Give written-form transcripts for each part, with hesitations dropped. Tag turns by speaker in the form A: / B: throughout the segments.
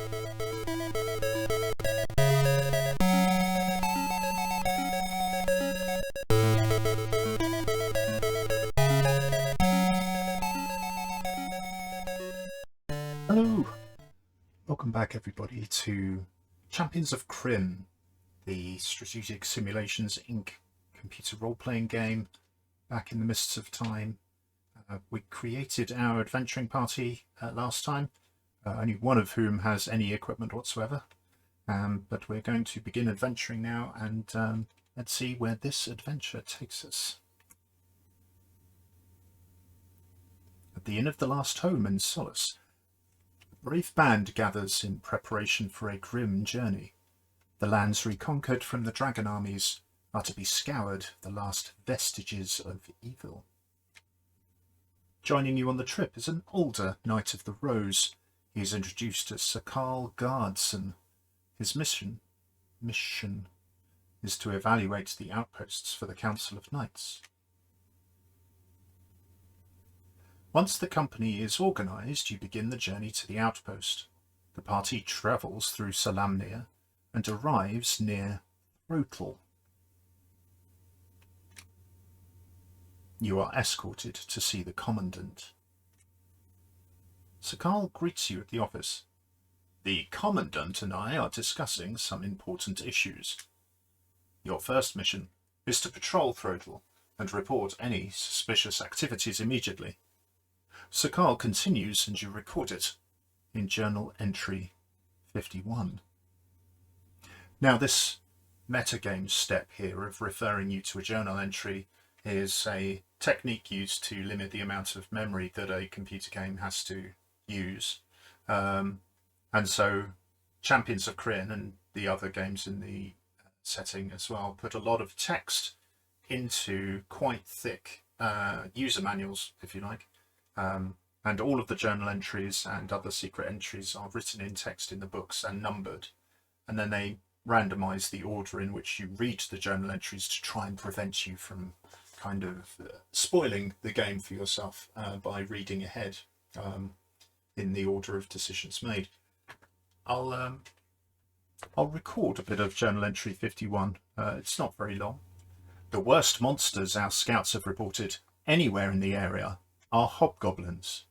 A: Hello! Welcome back everybody to Champions of Krynn, the Strategic Simulations Inc. computer role-playing game back in the mists of time. We created our adventuring party last time, only one of whom has any equipment whatsoever, but we're going to begin adventuring now, and let's see where this adventure takes us. At the Inn of the Last Home in Solace, a brave band gathers in preparation for a grim journey. The lands reconquered from the dragon armies are to be scoured, the last vestiges of evil. Joining you on the trip is an older Knight of the Rose. He is introduced as Sir Carl Guardson. His mission is to evaluate the outposts for the Council of Knights. Once the company is organised, you begin the journey to the outpost. The party travels through Salamnia and arrives near Throtle. You are escorted to see the Commandant. Sir Carl greets you at the office. The Commandant and I are discussing some important issues. Your first mission is to patrol Throtle and report any suspicious activities immediately. Sir Carl continues and you record it in Journal Entry 51. Now this metagame step here of referring you to a journal entry is a technique used to limit the amount of memory that a computer game has to use. And so Champions of Krynn and the other games in the setting as well put a lot of text into quite thick user manuals, if you like. And all of the journal entries and other secret entries are written in text in the books and numbered. And then they randomize the order in which you read the journal entries to try and prevent you from kind of spoiling the game for yourself by reading ahead in the order of decisions made. I'll record a bit of journal entry 51. It's not very long. The worst monsters our scouts have reported anywhere in the area are hobgoblins.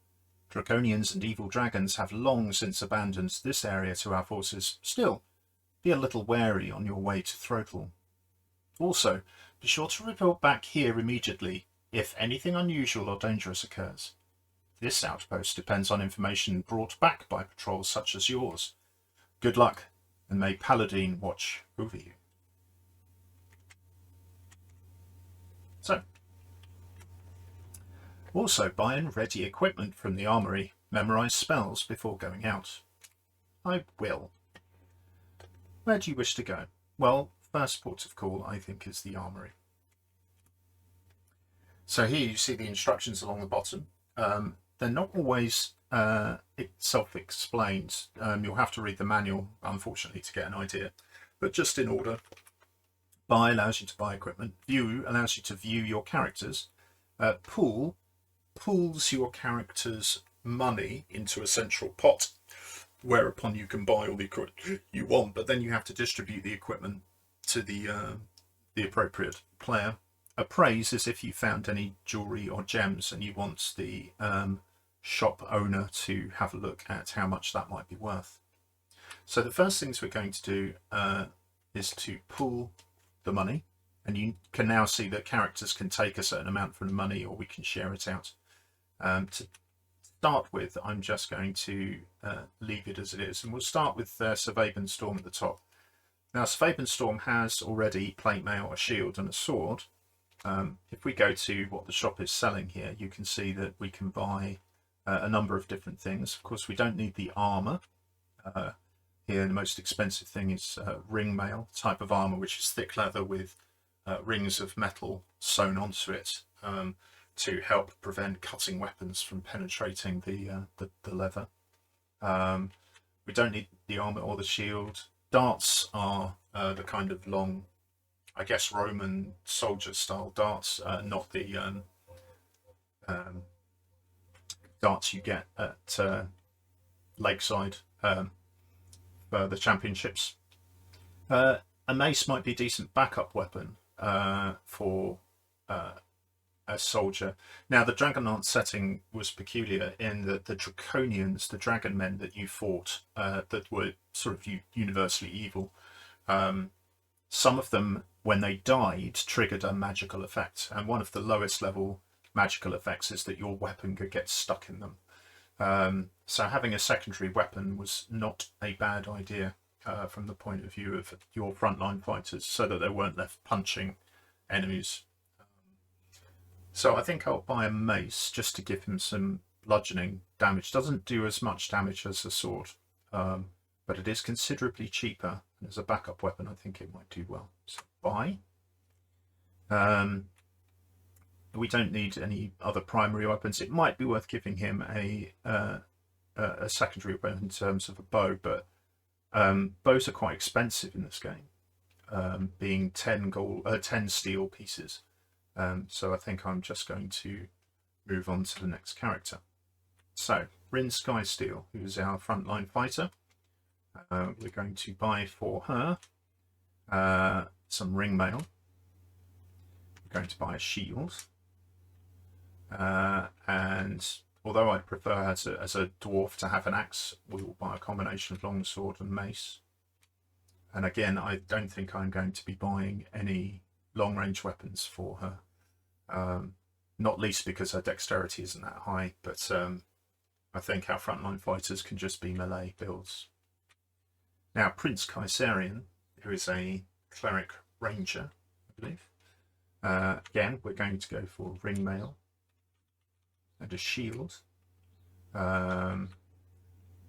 A: Draconians and evil dragons have long since abandoned this area to our forces. Still, be a little wary on your way to Throtle. Also, be sure to report back here immediately if anything unusual or dangerous occurs. This outpost depends on information brought back by patrols such as yours. Good luck, and may Paladine watch over you. So, also buy and ready equipment from the armory. Memorize spells before going out. I will. Where do you wish to go? Well, first port of call, I think, is the armory. So here you see the instructions along the bottom. They're not always self-explained. You'll have to read the manual, unfortunately, to get an idea. But just in order, buy allows you to buy equipment. View allows you to view your characters. Pool pulls your character's money into a central pot, whereupon you can buy all the equipment you want, but then you have to distribute the equipment to the appropriate player. Appraise is if you found any jewellery or gems and you want the shop owner to have a look at how much that might be worth. So the first things we're going to do is to pool the money, and you can now see that characters can take a certain amount from the money, or we can share it out. To start with, I'm just going to leave it as it is, and we'll start with Sir Storm at the top. Now, Sir Storm has already plate mail, a shield, and a sword. If we go to what the shop is selling here, you can see that we can buy a number of different things. Of course, we don't need the armour. Here, the most expensive thing is ring mail type of armour, which is thick leather with rings of metal sewn onto it to help prevent cutting weapons from penetrating the leather. We don't need the armour or the shield. Darts are the kind of long, I guess, Roman soldier style darts, not the darts you get at Lakeside. the championships. A mace might be a decent backup weapon for a soldier. Now, the Dragonlance setting was peculiar in that the Draconians, the dragon men that you fought, that were sort of universally evil, some of them, when they died, triggered a magical effect. And one of the lowest level magical effects is that your weapon could get stuck in them. So having a secondary weapon was not a bad idea from the point of view of your frontline fighters, so that they weren't left punching enemies. So I think I'll buy a mace just to give him some bludgeoning damage. Doesn't do as much damage as a sword, but it is considerably cheaper. And as a backup weapon, I think it might do well. So buy. We don't need any other primary weapons. It might be worth giving him a secondary weapon in terms of a bow, but bows are quite expensive in this game, being 10 steel pieces. So I think I'm just going to move on to the next character. So Krynn Skysteel, who is our frontline fighter. We're going to buy for her some ring mail. We're going to buy a shield. And although I'd prefer as a dwarf to have an axe, we will buy a combination of longsword and mace. And again, I don't think I'm going to be buying any long-range weapons for her. Not least because her dexterity isn't that high, but I think our frontline fighters can just be melee builds. Now, Prince Kaiserion, who is a cleric ranger, I believe. Again, we're going to go for ring mail and a shield.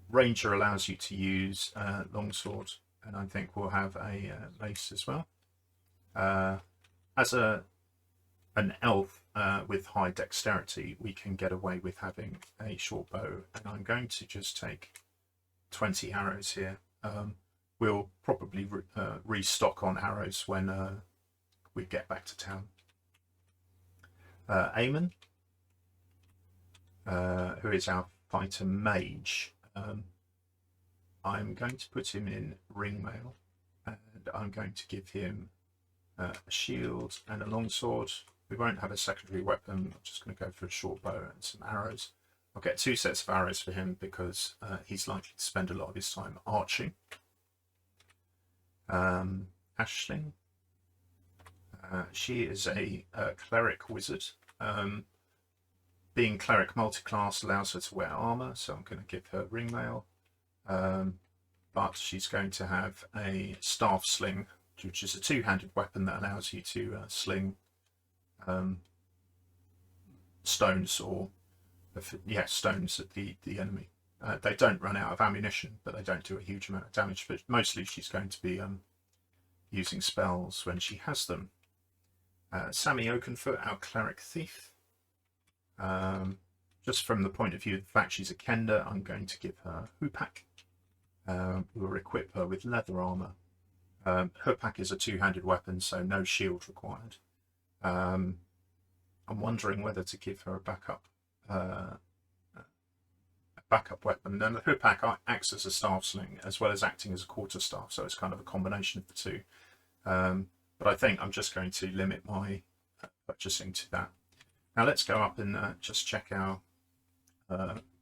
A: Ranger allows you to use longsword, and I think we'll have a mace as well. As an elf with high dexterity, we can get away with having a short bow, and I'm going to just take 20 arrows here. We'll probably restock on arrows when we get back to town. Eamon, who is our fighter mage, I'm going to put him in ring mail, and I'm going to give him a shield and a longsword. We won't have a secondary weapon. I'm just going to go for a short bow and some arrows. I'll get 2 sets of arrows for him because he's likely to spend a lot of his time arching. Aisling. She is a cleric wizard. Being cleric multiclass allows her to wear armor, so I'm going to give her ring mail. But she's going to have a staff sling, which is a 2-handed weapon that allows you to sling stones or stones at the enemy. They don't run out of ammunition, but they don't do a huge amount of damage. But mostly she's going to be using spells when she has them. Sammy Oakenfoot, our cleric thief. Just from the point of view of the fact she's a Kender, I'm going to give her Hoopak. We'll equip her with leather armor. Hoopak is a 2-handed weapon, so no shield required. I'm wondering whether to give her a backup weapon. And the Hoopak acts as a staff sling as well as acting as a quarterstaff, so it's kind of a combination of the two. But I think I'm just going to limit my purchasing to that. Now let's go up and just check our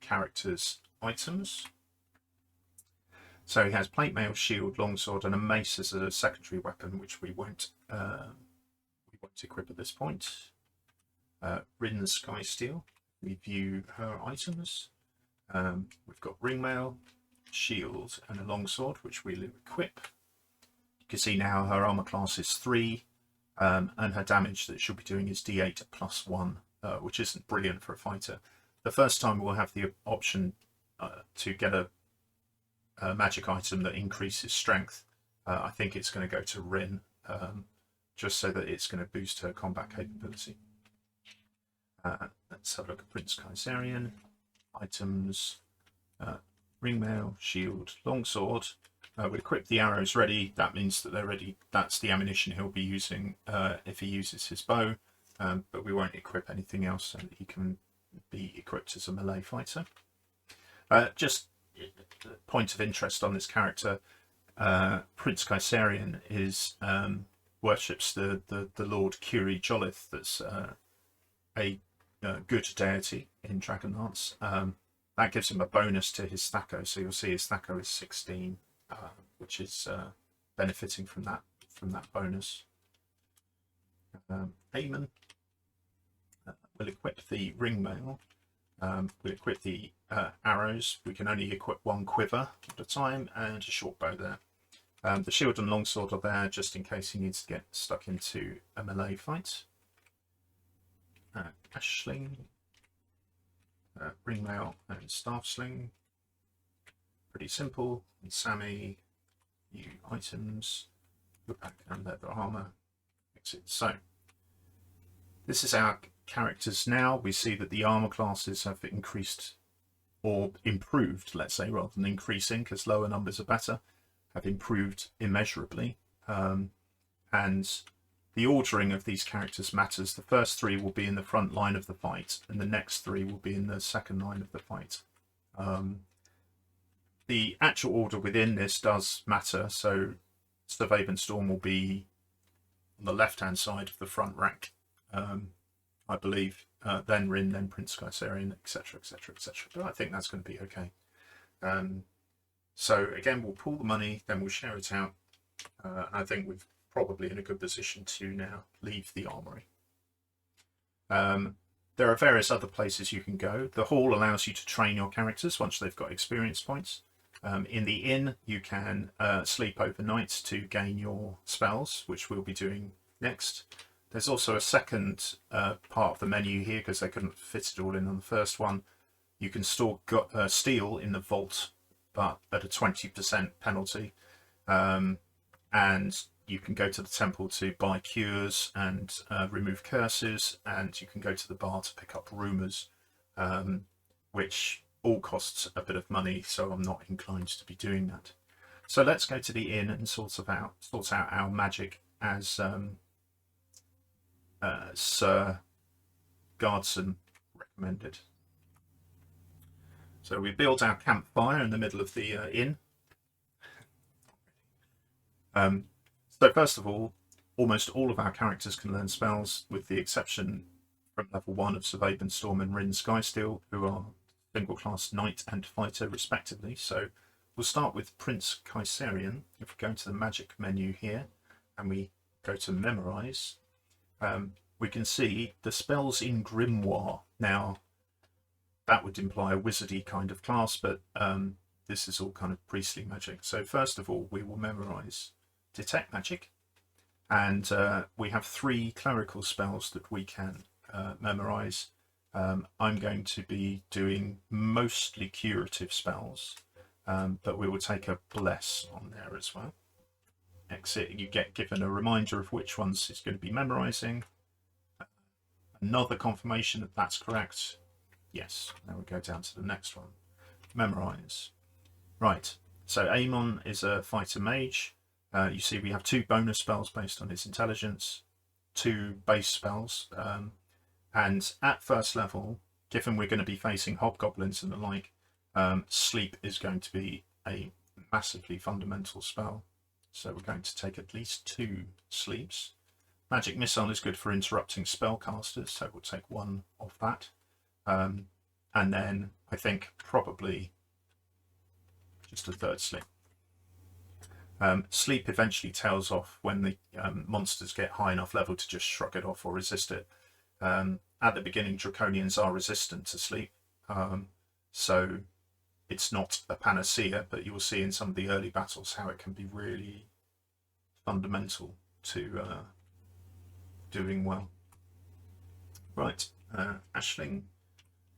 A: character's items. So he has plate mail, shield, longsword, and a mace as a secondary weapon, which we won't equip at this point. Krynn Skysteel. We view her items. We've got ring mail, shield, and a longsword, which we'll equip. You can see now her armor class is 3, and her damage that she'll be doing is D8 +1, which isn't brilliant for a fighter. The first time we'll have the option to get a magic item that increases strength. I think it's going to go to Krynn, just so that it's going to boost her combat capability. Let's have a look at Prince Kaiserion. Items, ring mail, shield, longsword. We equip the arrows ready. That means that they're ready. That's the ammunition he'll be using if he uses his bow, but we won't equip anything else so that he can be equipped as a melee fighter. Just point of interest on this character, Prince Kaiserion is worships the Lord Curie Jolith. That's a good deity in Dragonlance. That gives him a bonus to his Thako, so you'll see his Thako is 16, which is benefiting from that bonus. Eamon will equip the ring mail. We'll equip the arrows. We can only equip one quiver at a time, and a short bow there. The shield and longsword are there just in case he needs to get stuck into a melee fight. Ashling, ring mail and staff sling. Pretty simple. And Sammy, new items, back and leather armor. Exit. So this is our characters now. We see that the armor classes have increased or improved, let's say, rather than increasing, because lower numbers are better, have improved immeasurably. And the ordering of these characters matters. The first three will be in the front line of the fight, and the next three will be in the second line of the fight. The actual order within this does matter. So Surveillance Storm will be on the left-hand side of the front rank, I believe. Then Rin, then Prince Kaiserion, etc., etc., etc. But I think that's going to be okay. So again, we'll pool the money, then we'll share it out. I think we're probably in a good position to now leave the armory. There are various other places you can go. The hall allows you to train your characters once they've got experience points. In the inn, you can sleep overnight to gain your spells, which we'll be doing next. There's also a second part of the menu here, because they couldn't fit it all in on the first one. You can store steel in the vault, but at a 20% penalty. And you can go to the temple to buy cures and remove curses, and you can go to the bar to pick up rumours, which all costs a bit of money, so I'm not inclined to be doing that. So let's go to the inn and sort out our magic as Sir Guardson recommended. So we build our campfire in the middle of the inn. So first of all, almost all of our characters can learn spells, with the exception from level 1 of Surveillance Storm and Rin Skysteel, who are single class knight and fighter respectively. So we'll start with Prince Kaiserion. If we go into the magic menu here and we go to memorize, we can see the spells in Grimoire. Now that would imply a wizardy kind of class, but this is all kind of priestly magic. So first of all, we will memorize Detect Magic, and we have 3 clerical spells that we can memorize. I'm going to be doing mostly curative spells, but we will take a bless on there as well. Exit, you get given a reminder of which ones it's going to be memorizing. Another confirmation that that's correct. Yes, now we go down to the next one. Memorize. Right, so Amon is a fighter mage. You see we have 2 bonus spells based on his intelligence, 2 base spells, and at first level, given we're going to be facing hobgoblins and the like, sleep is going to be a massively fundamental spell. So we're going to take at least 2 sleeps. Magic Missile is good for interrupting spellcasters, so we'll take 1 of that. And then I think probably just a 3rd sleep. Sleep eventually tails off when the monsters get high enough level to just shrug it off or resist it. At the beginning, Draconians are resistant to sleep, so it's not a panacea, but you will see in some of the early battles how it can be really fundamental to doing well. Right, Ashling,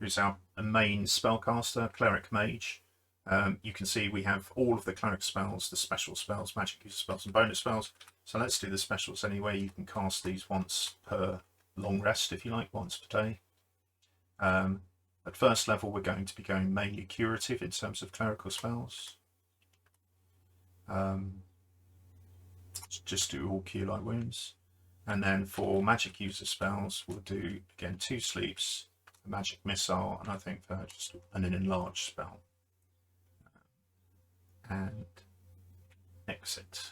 A: who's our main spellcaster, cleric mage. You can see we have all of the cleric spells, the special spells, magic user spells and bonus spells. So let's do the specials anyway. You can cast these once per long rest, if you like, once per day. At first level, we're going to be going mainly curative in terms of clerical spells. Just do all cure light wounds. And then for magic user spells, we'll do, again, 2 sleeps, a magic missile, and I think just an enlarged spell. and exit.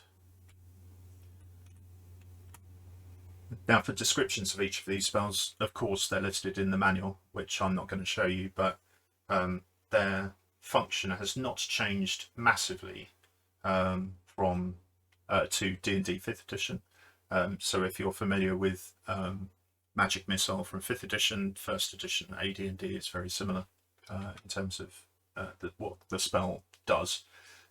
A: Now, for descriptions of each of these spells, of course, they're listed in the manual, which I'm not going to show you, but their function has not changed massively from to D&D 5th edition. So if you're familiar with Magic Missile from 5th edition, 1st edition, AD&D is very similar in terms of what the spell does.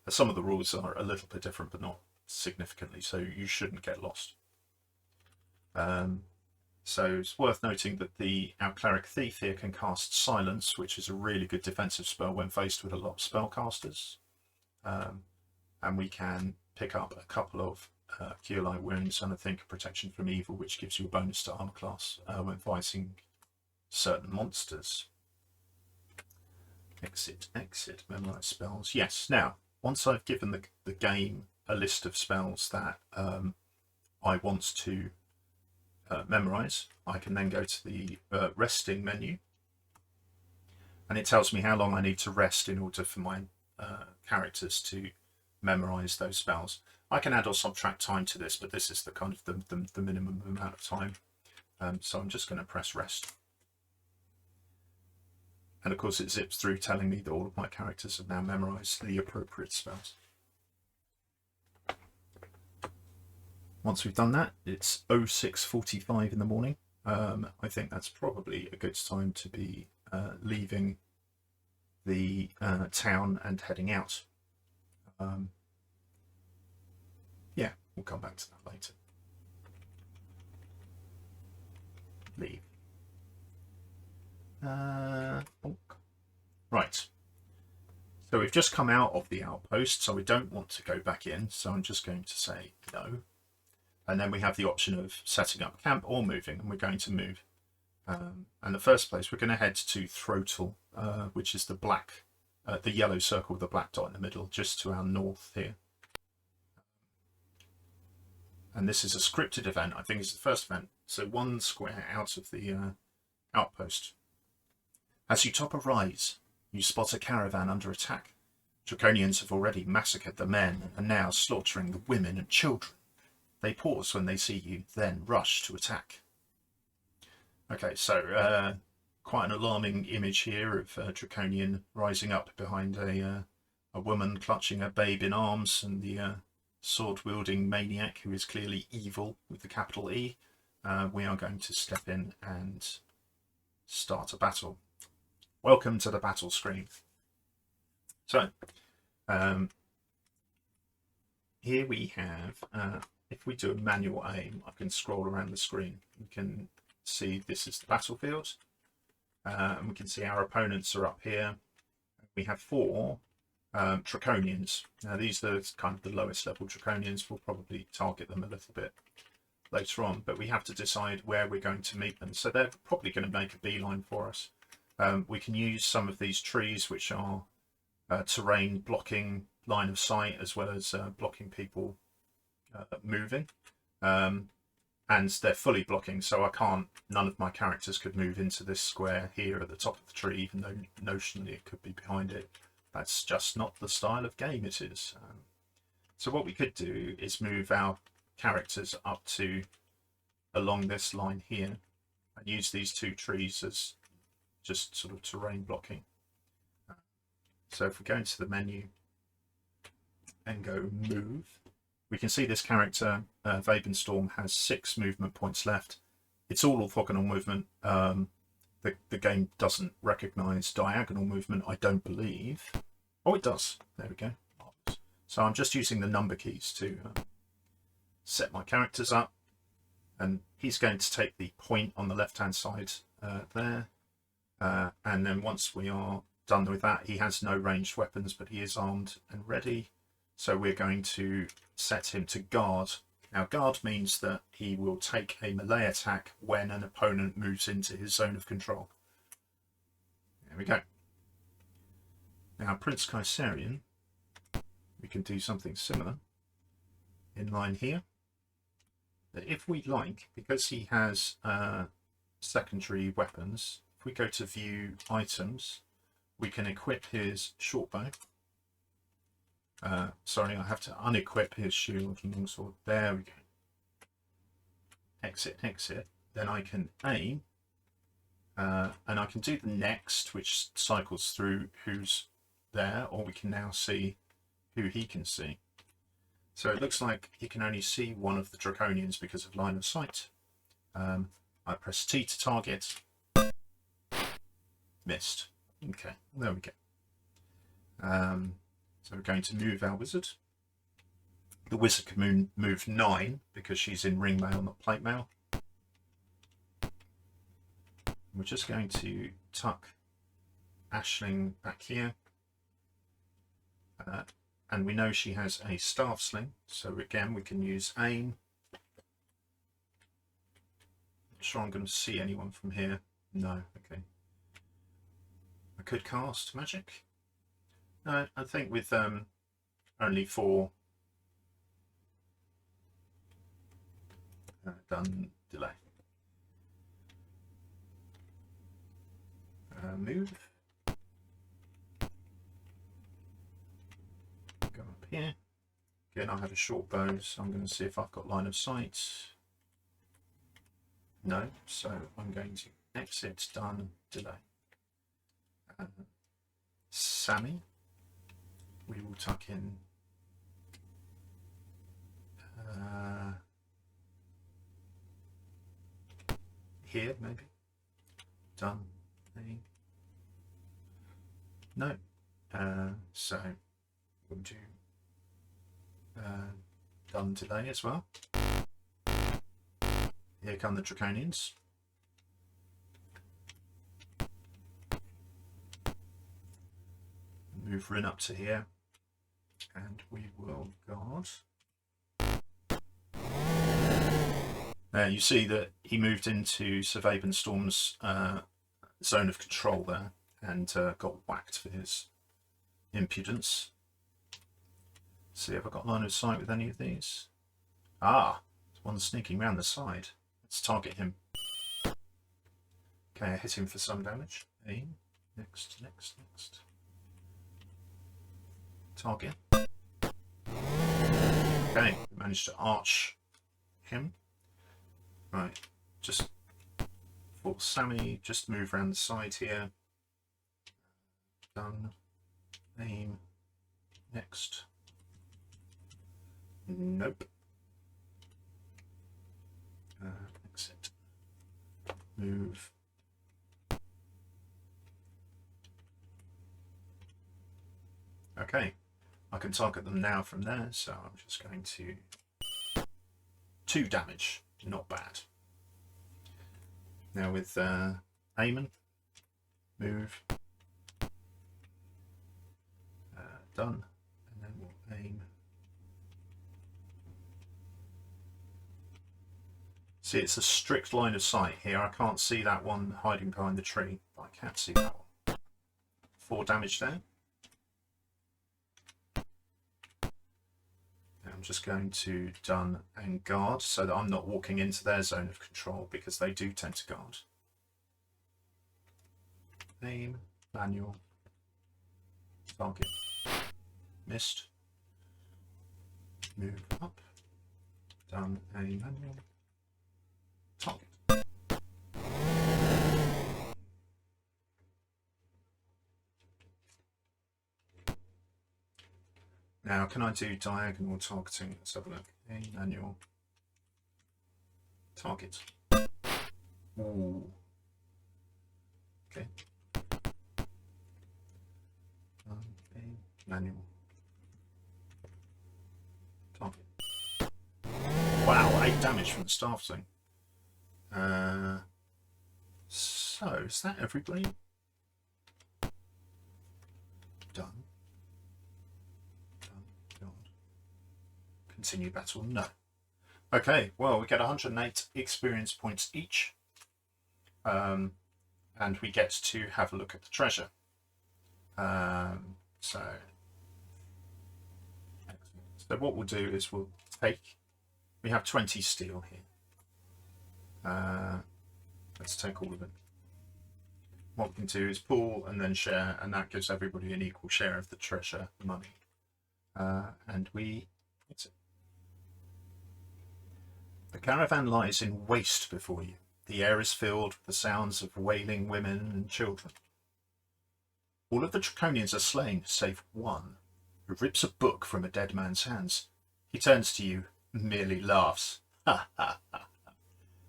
A: Some of the rules are a little bit different, but not significantly, so you shouldn't get lost. So it's worth noting that our Cleric Thief here can cast Silence, which is a really good defensive spell when faced with a lot of spellcasters. And we can pick up a couple of Cure Light Wounds and I think Protection from Evil, which gives you a bonus to armor class when fighting certain monsters. Exit, memorize spells. Yes, now, once I've given the game a list of spells that I want to memorize, I can then go to the resting menu, and it tells me how long I need to rest in order for my characters to memorize those spells. I can add or subtract time to this, but this is the kind of the minimum amount of time. So I'm just going to press rest. And of course it zips through telling me that all of my characters have now memorized the appropriate spells. Once we've done that, it's 06:45 in the morning. I think that's probably a good time to be leaving the town and heading out. Yeah, we'll come back to that later. Leave. Right. So we've just come out of the outpost, so we don't want to go back in. So I'm just going to say no. And then we have the option of setting up camp or moving, and we're going to move. And the first place, we're going to head to Throtal, which is the yellow circle with the black dot in the middle, just to our north here. And this is a scripted event. I think it's the first event. So 1 square out of the outpost. As you top a rise, you spot a caravan under attack. Draconians have already massacred the men and are now slaughtering the women and children. They pause when they see you, then rush to attack. Okay, so quite an alarming image here of a Draconian rising up behind a woman clutching a babe in arms, and the sword-wielding maniac who is clearly evil with the capital E. We are going to step in and start a battle. Welcome to the battle screen. So, here we have, if we do a manual aim, I can scroll around the screen. We can see this is the battlefield, and we can see our opponents are up here. We have 4 Draconians. Now these are kind of the lowest level Draconians. We'll probably target them a little bit later on, but we have to decide where we're going to meet them. So they're probably going to make a beeline for us. We can use some of these trees, which are terrain blocking line of sight, as well as blocking people moving. And they're fully blocking, so none of my characters could move into this square here at the top of the tree, even though notionally it could be behind it. That's just not the style of game it is. So what we could do is move our characters up to along this line here and use these 2 trees as just sort of terrain blocking. So if we go into the menu and go move, we can see this character, Vabenstorm, has 6 movement points left. It's all orthogonal movement. The game doesn't recognise diagonal movement, I don't believe. Oh, it does. There we go. So I'm just using the number keys to set my characters up. And he's going to take the point on the left-hand side there. And then once we are done with that, he has no ranged weapons, but he is armed and ready. So we're going to set him to guard. Now, guard means that he will take a melee attack when an opponent moves into his zone of control. There we go. Now, Prince Kaiserion, we can do something similar in line here. That if we like, because he has secondary weapons, if we go to view items, we can equip his short bow. Sorry, I have to unequip his shield and longsword. There we go. Exit, exit. Then I can aim, and I can do the next, which cycles through who's there, or we can now see who he can see. So it looks like he can only see one of the Draconians because of line of sight. I press T to target. Missed. Okay, there we go. So we're going to move our wizard. The wizard can move 9 because she's in ring mail, not plate mail. We're just going to tuck Aisling back here. And we know she has a staff sling, so again we can use aim. Not sure I'm going to see anyone from here. No, okay. I could cast magic. No, I think with only 4 done delay. Move. Go up here. Again, I have a short bow, so I'm going to see if I've got line of sight. No, so I'm going to exit, done, delay. Sammy, we will tuck in here, maybe. Done. No. So we'll do done delay as well. Here come the Draconians. Move Rin up to here, and we will guard. Now you see that he moved into Sir Storm's zone of control there, and got whacked for his impudence. See if I've got line of sight with any of these. Ah, there's one sneaking around the side. Let's target him. Okay, I hit him for some damage. Aim. Next, next, next. Target. Okay, we managed to arch him. Right, just for Sammy, just move around the side here. Done. Aim. Next. Nope. Exit. Move. Okay, I can target them now from there, so I'm just going to 2 damage, not bad. Now with Eamon, move, done, and then we'll aim. See, it's a strict line of sight here. I can't see that one hiding behind the tree, but I can see that one. 4 damage there. I'm just going to done and guard so that I'm not walking into their zone of control because they do tend to guard. Aim, manual, target, missed, move up, done, aim, manual, target. Now, can I do diagonal targeting? Let's have a look. Aim, manual, target. Ooh. Okay. Aim, manual, target. Wow, 8 damage from the staff thing. So, is that everybody? Done. Continue battle, no. Okay, well, we get 108 experience points each, and we get to have a look at the treasure. So what we'll do is we'll take, we have 20 steel here. Let's take all of it. What we can do is pool and then share, and that gives everybody an equal share of the treasure money. and we exit. The caravan lies in waste before you. The air is filled with the sounds of wailing women and children. All of the Draconians are slain, save one, who rips a book from a dead man's hands. He turns to you, merely laughs. Ha ha ha.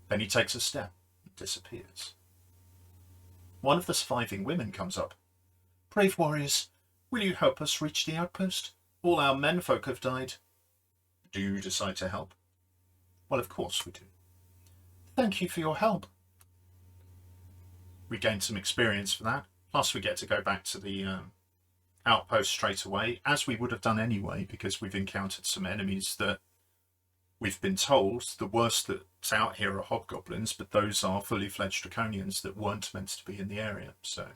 A: Then he takes a step and disappears. One of the surviving women comes up. Brave warriors, will you help us reach the outpost? All our menfolk have died. Do you decide to help? Well, of course we do. Thank you for your help. We gain some experience for that. Plus we get to go back to the outpost straight away, as we would have done anyway, because we've encountered some enemies that we've been told the worst that's out here are hobgoblins, but those are fully fledged draconians that weren't meant to be in the area. So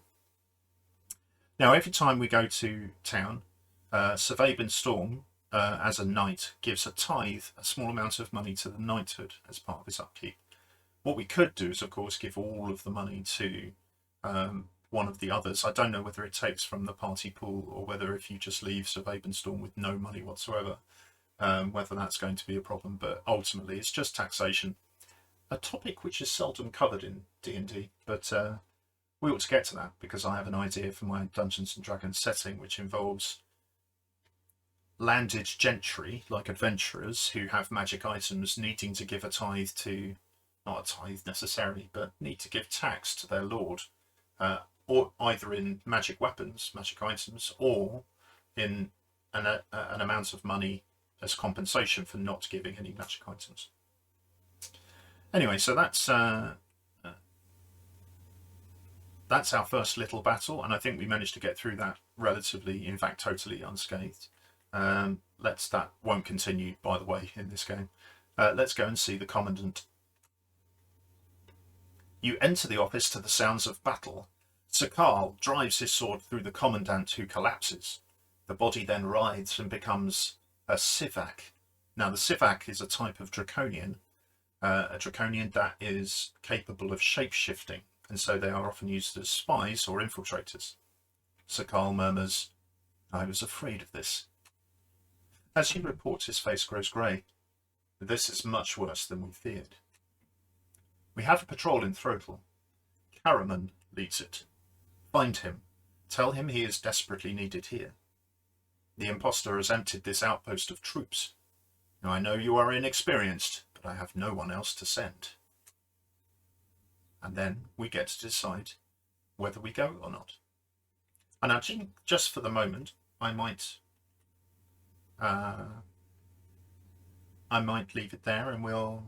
A: now every time we go to town, Sir Vaben Storm, as a knight, gives a tithe, a small amount of money to the knighthood as part of his upkeep. What we could do is, of course, give all of the money to one of the others. I don't know whether it takes from the party pool or whether if you just leave Sir Vaben Storm with no money whatsoever, whether that's going to be a problem. But ultimately, it's just taxation, a topic which is seldom covered in D&D, but we ought to get to that because I have an idea for my Dungeons and Dragons setting which involves landed gentry, like adventurers, who have magic items needing to give a tithe to, not a tithe necessarily, but need to give tax to their lord, or either in magic weapons, magic items, or in an amount of money as compensation for not giving any magic items. Anyway, so that's our first little battle, and I think we managed to get through that relatively, in fact, totally unscathed. That won't continue, by the way, in this game. Let's go and see the Commandant. You enter the office to the sounds of battle. Sir Carl drives his sword through the Commandant, who collapses. The body then writhes and becomes a Sivak. Now, the Sivak is a type of Draconian, a Draconian that is capable of shape-shifting, and so they are often used as spies or infiltrators. Sir Carl murmurs, I was afraid of this. As he reports, his face grows grey. This is much worse than we feared. We have a patrol in Throtle. Caravan leads it. Find him. Tell him he is desperately needed here. The impostor has emptied this outpost of troops. Now, I know you are inexperienced, but I have no one else to send. And then we get to decide whether we go or not. And actually, just for the moment, I might leave it there, and we'll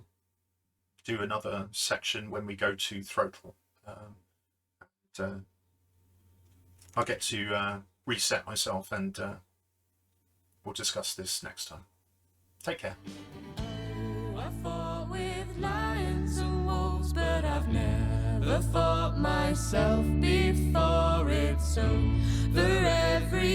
A: do another section when we go to Throtle. I'll get to reset myself, and we'll discuss this next time. Take care.
B: Oh, I fought with lions and wolves, but I've never fought myself before. It's over every